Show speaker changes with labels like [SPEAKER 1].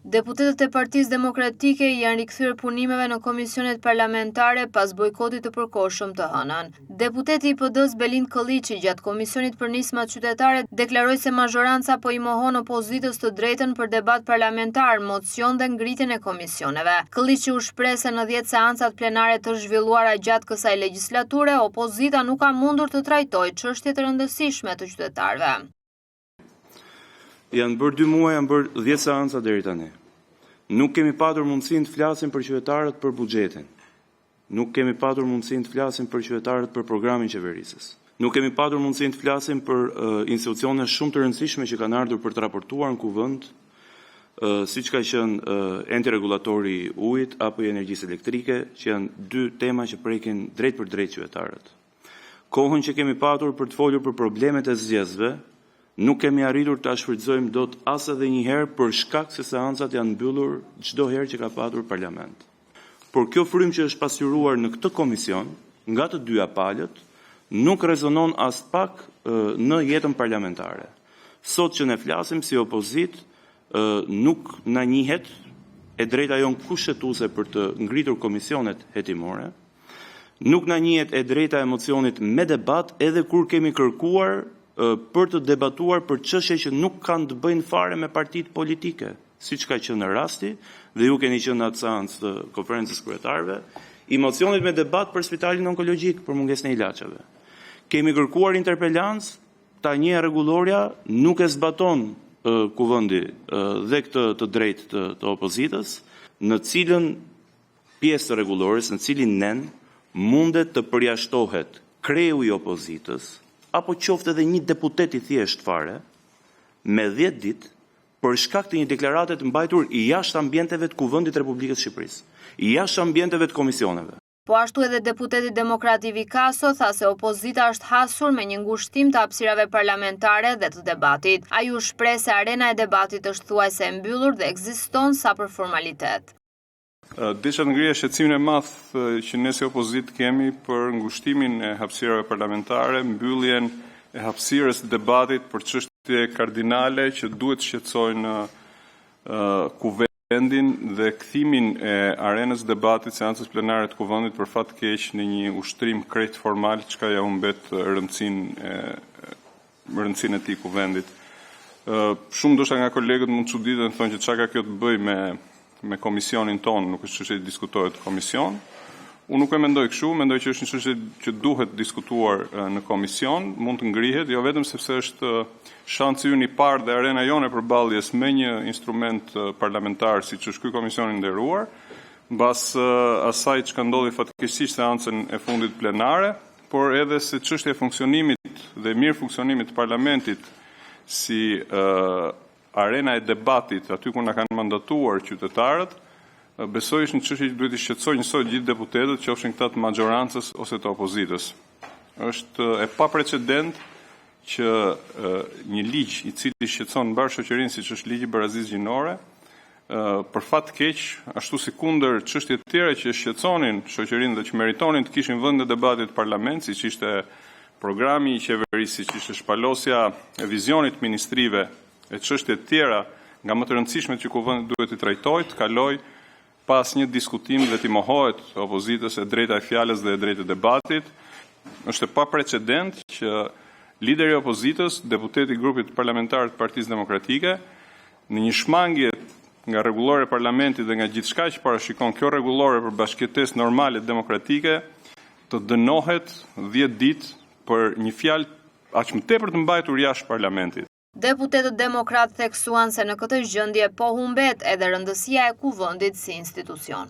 [SPEAKER 1] Deputetët e Partisë Demokratike janë rikthyer punimeve në komisionet parlamentare pas bojkotit të përkohshëm të hënën. Deputeti i PD-s Belind Kolliçi gjatë komisionit për nismat qytetare deklaroi se mazhoranca po i mohon opozitës të drejtën për debat parlamentar, mocion dhe ngritjen e komisioneve. Kolliçi u shpreh se në 10 seancat plenare të zhvilluara gjatë kësaj legjislature, opozita nuk ka mundur të trajtojë çështje të rëndësishme të qytetarëve.
[SPEAKER 2] Janë bërë 2 muaj, janë bërë 10 seanca deri tani. Nuk kemi patur mundësinë të flasim për qytetarët për buxhetin. Nuk kemi patur mundësinë të flasim për qytetarët për programin qeverisës. Nuk kemi patur mundësinë të flasim për institucione shumë të rëndësishme që kanë ardhur për të raportuar në kuvend, siç ka qenë enti regulatori i ujit apo i energjisë elektrike, që janë 2 tema që prekin drejt për drejt qytetarët. Kohën që kemi patur për të folur për problemet e zgjedhësve, nuk kemi arritur të shfrytëzojmë dot as edhe një herë për shkak se seancat janë mbyllur çdo herë që ka patur parlament. Por kjo frymë që është pasqyruar në këtë komision, nga të dyja palët, nuk rezonon as pak në jetën parlamentare. Sot që ne flasim si opozit, nuk na njihet e drejta jon kushtetuese për të ngritur komisionet hetimore, nuk na njihet e drejta e mocionit me debat edhe kur kemi kërkuar për të debatuar për çështje që nuk kanë të bëjnë fare me partitë politike, siç ka qenë në rasti, dhe ju keni qenë në atë seancë të konferencës kryetarëve, i mocionit me debat për spitalin onkologjik për mungesën e ilaçeve. Kemi kërkuar interpelancë, tani rregulloria nuk e zbaton kuvendi dhe këtë të drejtë të opozitës, në cilën pjesë të rregullores, në cilin nen mundet të përjashtohet kreu i opozitës, apo qoftë edhe një deputet i thjesht fare, me 10 ditë, për shkak të një deklarate të mbajtur i jashtë ambienteve të Kuvendit të Republikës së Shqipërisë, i jashtë ambienteve të komisioneve.
[SPEAKER 1] Po ashtu edhe deputeti demokrat Ivi Kaso tha se opozita është hasur me një ngushtim të hapësirave parlamentare dhe të debatit. Ai u shpreh se arena e debatit është thuajse e mbyllur dhe ekziston sa për formalitet.
[SPEAKER 3] Desha të ngrija shqetësimin e madh që ne si opozit kemi për ngushtimin e hapësirave parlamentare, mbylljen e hapësirës debatit për çështje kardinale që duhet shqetësojnë kuvendin dhe kthimin e arenës debatit seancës plenare të kuvendit për fat keq në një ushtrim krejt formal, çka ja humbet rëndësinë e tij kuvendit. Shumë ndoshta nga kolegët mund të çuditen, thonë që çka ka kjo të bëjë me komisionin tonë, nuk është çështje që diskutohet komision. Unë nuk e mendoj kështu, mendoj që është një çështje që duhet diskutuar në komision, mund të ngrihet, jo vetëm sepse është shansi ynë i parë dhe arena jone përballjes me një instrument parlamentar siç është ky komision i nderuar, mbas asaj çka ndodhi fatkeqësisht seancën e fundit plenare, por edhe se çështja e funksionimit dhe mirë funksionimit të parlamentit si arena e debatit, aty ku na kanë mandatuar qytetarët, besoj është një çështje që duhet i shqetësojë njësoj gjithë deputetët, qofshin këta të majorancës ose të opozitës. Është e paprecedent që një ligj i cili shqetëson mbar shoqërinë, siç është ligji barazisë gjinore, për fat keq, ashtu si kundër çështje të tjera që shqetësonin shoqërinë dhe që meritonin të kishin vend në debatit parlament, siç ishte programi i qeverisë, siç ishte shpalosja e vizionit ministrive e çështje të tjera nga më të rëndësishmet që kuvendi duhet i trajtojë, të kaloj pas një diskutim dhe t'i mohohet opozitës e drejta e fjalës dhe e drejta e debatit. Është e paprecedent që lideri i opozitës, deputeti i grupit parlamentar të Partisë Demokratike, në një shmangje nga rregullore e parlamentit dhe nga gjithçka që parashikon kjo rregullore për bashkëtesë normale demokratike, të dënohet 10 ditë për një fjalë aq më tepër të mbajtur jashtë parlamentit.
[SPEAKER 1] Deputetët demokrat theksuan se në këtë gjendje po humbet edhe rëndësia e kuvendit si institucion.